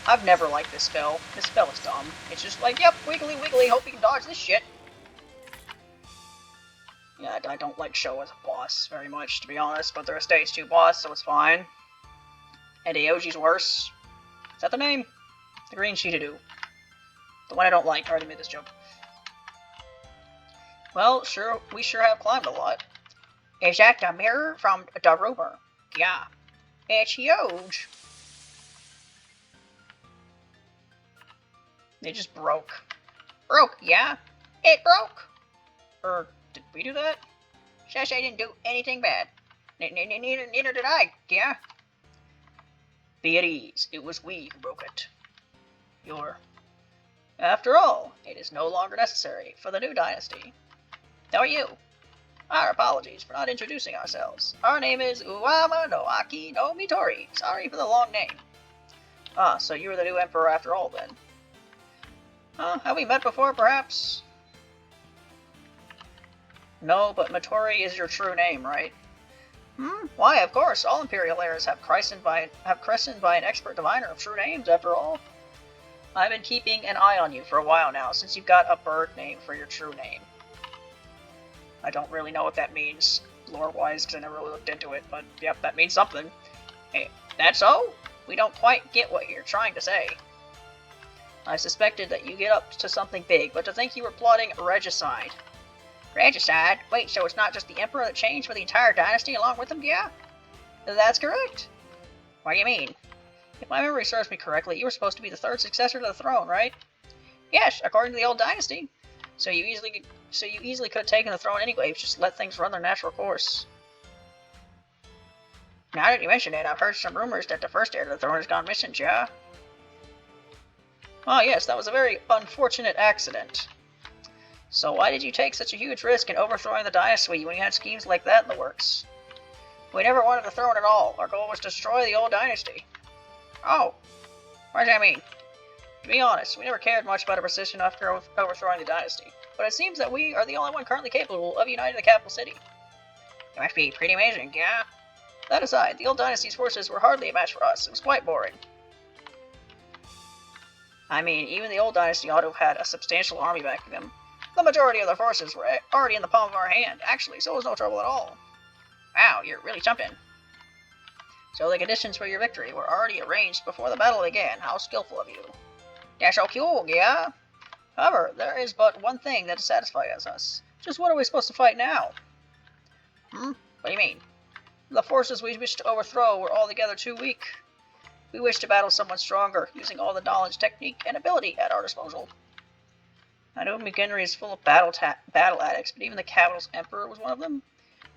I've never liked this spell. This spell is dumb. It's just like, yep, wiggly wiggly, hope you can dodge this shit. Yeah, I don't like Sho as a boss very much, to be honest, but they're a stage 2 boss, so it's fine. And Aoji's worse. Is that the name? The green Shidadu. The one I don't like. I already made this joke. Well, we sure have climbed a lot. Is that the mirror from the rumor? Yeah. It's huge. It just broke. Broke, yeah? It broke! Did we do that? Shush, I didn't do anything bad. Neither did I, yeah? Be at ease. It was we who broke it. After all, it is no longer necessary for the new dynasty. How are you? Our apologies for not introducing ourselves. Our name is Uwama no Aki no Mitori. Sorry for the long name. Ah, so you were the new emperor after all, then. Have we met before, perhaps? No, but Mitori is your true name, right? Why, of course, all Imperial heirs have christened by an expert diviner of true names, after all. I've been keeping an eye on you for a while now, since you've got a bird name for your true name. I don't really know what that means, lore-wise, because I never really looked into it, but yep, that means something. Hey, that's so? We don't quite get what you're trying to say. I suspected that you get up to something big, but to think you were plotting regicide. Regicide? Wait, so it's not just the Emperor that changed for the entire dynasty along with him, yeah? That's correct. What do you mean? If my memory serves me correctly, you were supposed to be the 3rd successor to the throne, right? Yes, according to the old dynasty. So you easily could have taken the throne anyway, just let things run their natural course. Now that you mention it, I've heard some rumors that the first heir to the throne has gone missing, yeah? Ah, yes, that was a very unfortunate accident. So why did you take such a huge risk in overthrowing the dynasty when you had schemes like that in the works? We never wanted the throne at all. Our goal was to destroy the old dynasty. Oh, what does that mean? To be honest, we never cared much about a position after overthrowing the dynasty, but it seems that we are the only one currently capable of uniting the capital city. It must be pretty amazing, yeah? That aside, the old dynasty's forces were hardly a match for us. It was quite boring. I mean, even the old dynasty ought to have had a substantial army backing them. The majority of their forces were already in the palm of our hand, actually, so it was no trouble at all. Wow, you're really jumping. So the conditions for your victory were already arranged before the battle began. How skillful of you. That's so cool, yeah? However, there is but one thing that satisfies us. Just what are we supposed to fight now? What do you mean? The forces we wish to overthrow were altogether too weak. We wish to battle someone stronger, using all the knowledge, technique, and ability at our disposal. I know McHenry is full of battle addicts, but even the capital's emperor was one of them.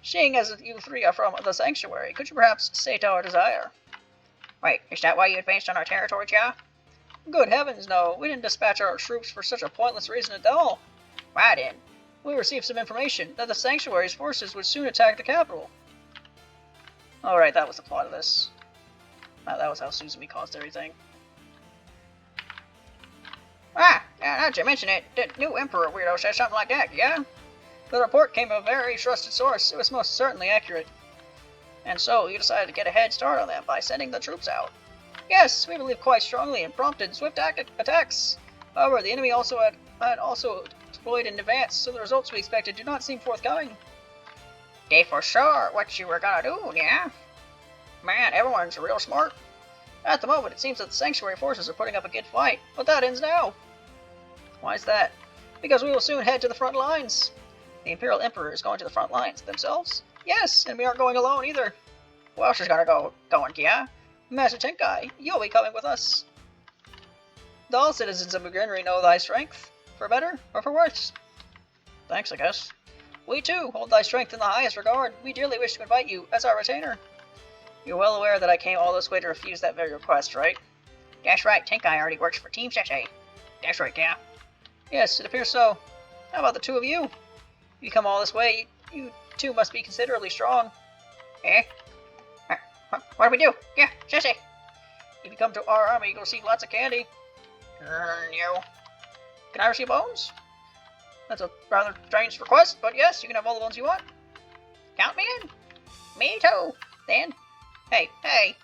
Seeing as you three are from the sanctuary, could you perhaps state our desire? Wait, is that why you advanced on our territory, Jia? Good heavens, no. We didn't dispatch our troops for such a pointless reason at all. Why then? We received some information that the sanctuary's forces would soon attack the capital. Alright, that was the plot of this. That was how Suzumi caused everything. Now that you mention it, the new Emperor weirdo said something like that, yeah? The report came from a very trusted source. It was most certainly accurate. And so, you decided to get a head start on them by sending the troops out. Yes, we believe quite strongly in prompt and swift attacks. However, the enemy had also deployed in advance, so the results we expected do not seem forthcoming. They for sure what you were gonna do, yeah? Man, everyone's real smart. At the moment, it seems that the Sanctuary forces are putting up a good fight, but that ends now. Why is that? Because we will soon head to the front lines. The Imperial Emperor is going to the front lines themselves? Yes, and we aren't going alone either. Who else is gonna go yeah? Master Tenkai, you'll be coming with us. All citizens of McGrenry know thy strength, for better or for worse. Thanks, I guess. We too hold thy strength in the highest regard. We dearly wish to invite you as our retainer. You're well aware that I came all this way to refuse that very request, right? That's right, Tenkai already works for Team Sensei. That's right, yeah. Yes, it appears so. How about the two of you? If you come all this way, you two must be considerably strong. Eh? What do we do? Yeah, Sensei. If you come to our army, you'll receive lots of candy. No. Can I receive bones? That's a rather strange request, but yes, you can have all the bones you want. Count me in. Me too. Then. Hey.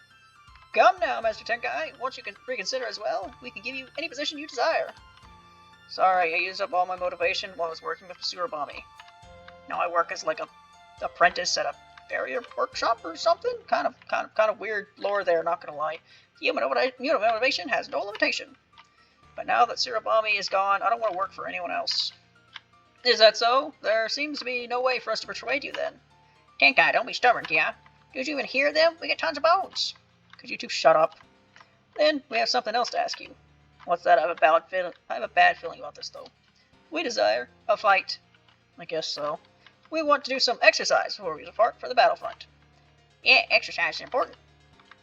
Come now, Master Tenkai. Once you can reconsider as well, we can give you any position you desire. Sorry, I used up all my motivation while I was working with Surabami. Now I work as like a apprentice at a farrier workshop or something. Kind of weird lore there, not gonna lie. Human motivation has no limitation. But now that Surabami is gone, I don't want to work for anyone else. Is that so? There seems to be no way for us to persuade you then. Tenkai, don't be stubborn, yeah? Did you even hear them? We get tons of bones. Could you two shut up? Then we have something else to ask you. What's that? I have a bad feeling about this, though. We desire a fight. I guess so. We want to do some exercise before we depart for the battlefront. Yeah, exercise is important.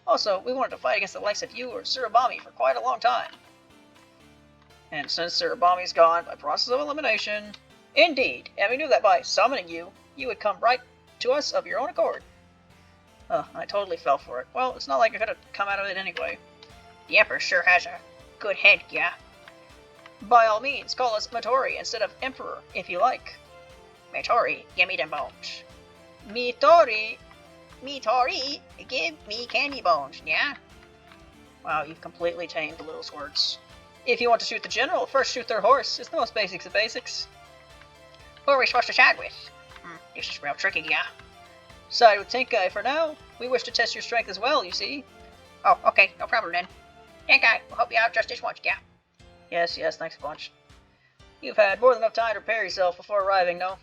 Also, we wanted to fight against the likes of you or Surabami for quite a long time. And since Surabami's gone by process of elimination, indeed, and we knew that by summoning you, you would come right to us of your own accord. I totally fell for it. Well, it's not like I could have come out of it anyway. The Emperor sure has a good head, yeah. By all means, call us Matori instead of Emperor, if you like. Matori, give me them bones. Mitori, give me candy bones, yeah? Wow, you've completely tamed the little squirts. If you want to shoot the general, first shoot their horse. It's the most basics of basics. Who are we supposed to side with? This is real tricky, yeah. Side with Tenkai for now. We wish to test your strength as well, you see. Oh, okay, no problem then. Tenkai, we'll help you out just this once, yeah? Yes, thanks a bunch. You've had more than enough time to prepare yourself before arriving, no?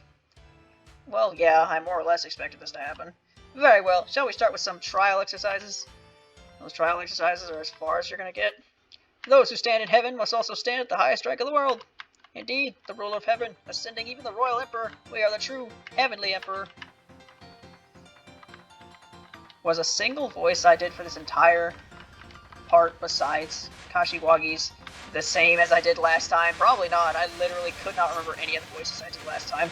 Well, yeah, I more or less expected this to happen. Very well, shall we start with some trial exercises? Those trial exercises are as far as you're gonna get. Those who stand in heaven must also stand at the highest rank of the world. Indeed, the ruler of heaven, ascending even the royal emperor, we are the true heavenly emperor. Was a single voice I did for this entire part besides Kashiwagi's the same as I did last time? Probably not. I literally could not remember any of the voices I did last time.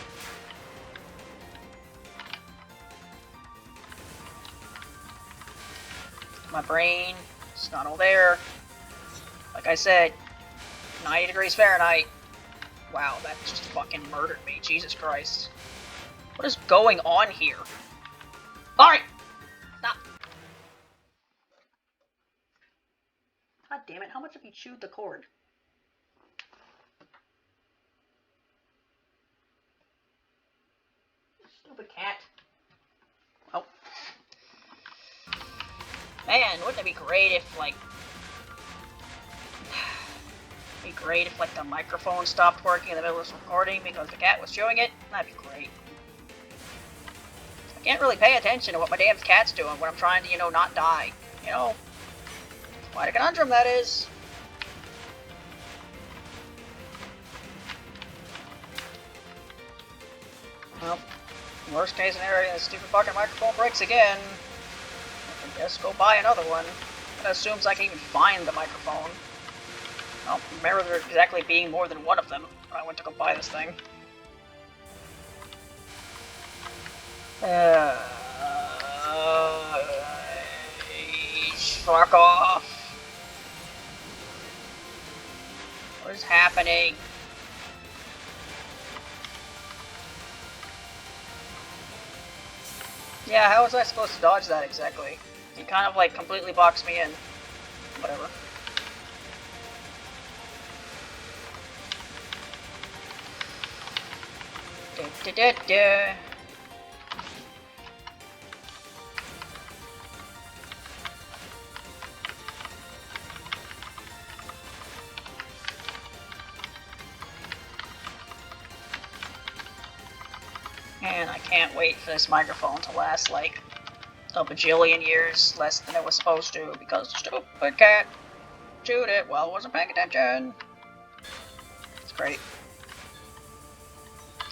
My brain, it's not all there. Like I said, 90 degrees Fahrenheit. Wow, that just fucking murdered me. Jesus Christ. What is going on here? Alright! Stop! God damn it, how much have you chewed the cord? Stupid cat. Oh. Man, wouldn't it be great if, like... It'd be great if, like, the microphone stopped working in the middle of this recording because the cat was chewing it? That'd be great. I can't really pay attention to what my damn cat's doing when I'm trying to, you know, not die. You know? Quite a conundrum, that is. Well, worst case scenario, the stupid fucking microphone breaks again. I can just go buy another one. That assumes I can even find the microphone. I don't remember there exactly being more than one of them when I went to go buy this thing. Fuck off. What is happening? Yeah, how was I supposed to dodge that exactly? He kind of like completely boxed me in. Whatever. Da-da-da-da. And I can't wait for this microphone to last like a bajillion years less than it was supposed to because the stupid cat chewed it while I wasn't paying attention. It's great.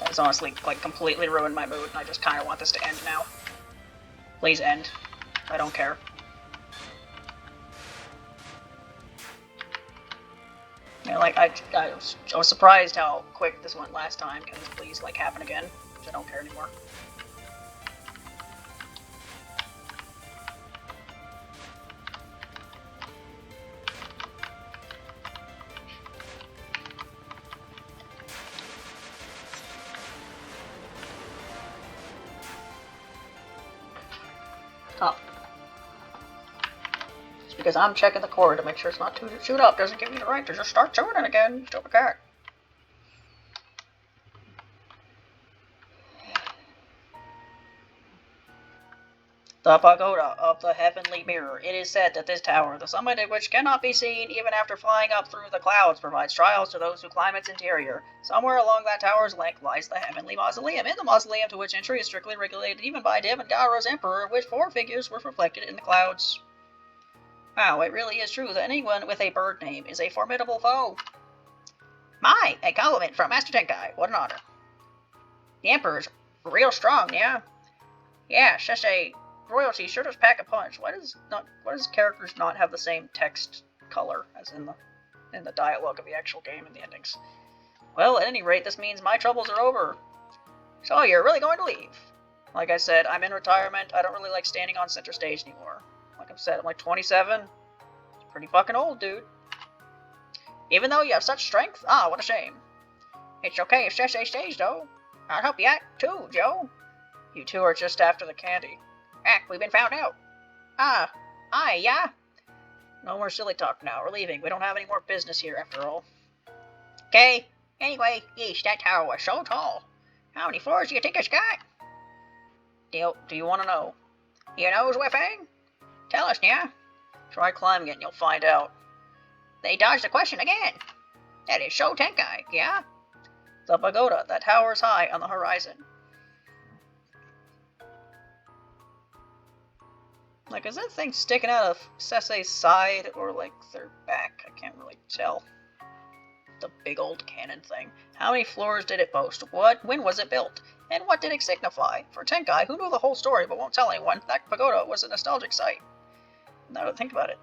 That has honestly like completely ruined my mood and I just kind of want this to end now. Please end. I don't care. You know, like I was surprised how quick this went last time. Can this please like happen again? I don't care anymore. Oh. Just because I'm checking the cord to make sure it's not too chewed up doesn't give me the right to just start chewing it again, stupid cat. The pagoda of the heavenly mirror. It is said that this tower, the summit of which cannot be seen even after flying up through the clouds, provides trials to those who climb its interior. Somewhere along that tower's length lies the heavenly mausoleum. In the mausoleum, to which entry is strictly regulated even by Devangara's emperor, which 4 figures were reflected in the clouds. Wow, it really is true that anyone with a bird name is a formidable foe. My, a compliment from Master Tenkai. What an honor. The emperor's real strong, yeah? Yeah, such a royalty sure does pack a punch. Why does characters not have the same text color as in the dialogue of the actual game and the endings? Well, at any rate, this means my troubles are over. So you're really going to leave? Like I said, I'm in retirement. I don't really like standing on center stage anymore. Like I said, I'm like 27. It's pretty fucking old, dude. Even though you have such strength? Ah, what a shame. It's okay if Sensei stays, though. I'll help you out, too, Joe. You two are just after the candy. We've been found out. Ah, aye, yeah? No more silly talk now. We're leaving. We don't have any more business here, after all. Okay. Anyway, yeesh, that tower was so tall. How many floors do you think it's got? Do you want to know? You know, Whiffing? Tell us, yeah? Try climbing it and you'll find out. They dodged the question again. That is so Tenkai, yeah? The pagoda that towers high on the horizon. Like, is that thing sticking out of Sensei's side or, like, their back? I can't really tell. The big old cannon thing. How many floors did it boast? When was it built? And what did it signify? For Tenkai, who knew the whole story but won't tell anyone, that pagoda was a nostalgic sight. Now that I think about it.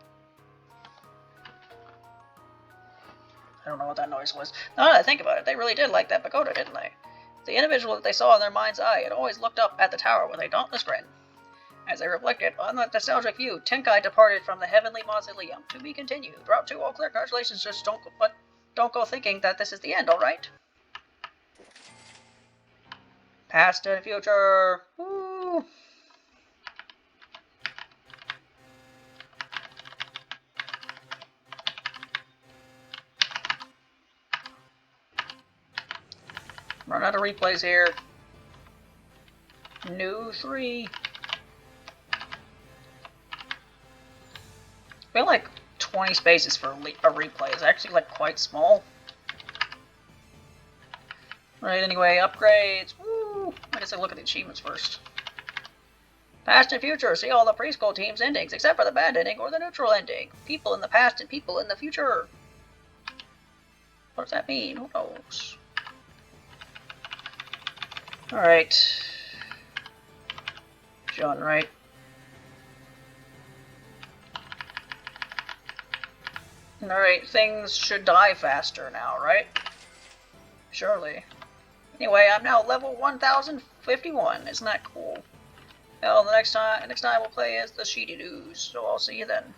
I don't know what that noise was. Now that I think about it, they really did like that pagoda, didn't they? The individual that they saw in their mind's eye had always looked up at the tower with a dauntless grin. As they reflected on the nostalgic view, Tenkai departed from the heavenly mausoleum. To be continued. Route 2 all clear. Congratulations, just don't go thinking that this is the end, alright? Past and future. Woo! Run out of replays here. New 3. I feel like 20 spaces for a replay is actually like quite small. Right, anyway, upgrades. Woo! I guess I look at the achievements first. Past and future. See all the preschool teams' endings, except for the bad ending or the neutral ending. People in the past and people in the future. What does that mean? Who knows? Alright. John, right? Alright, things should die faster now, right? Surely. Anyway, I'm now level 1051. Isn't that cool? Well, the next time we'll play as the Sheety Doos, so I'll see you then.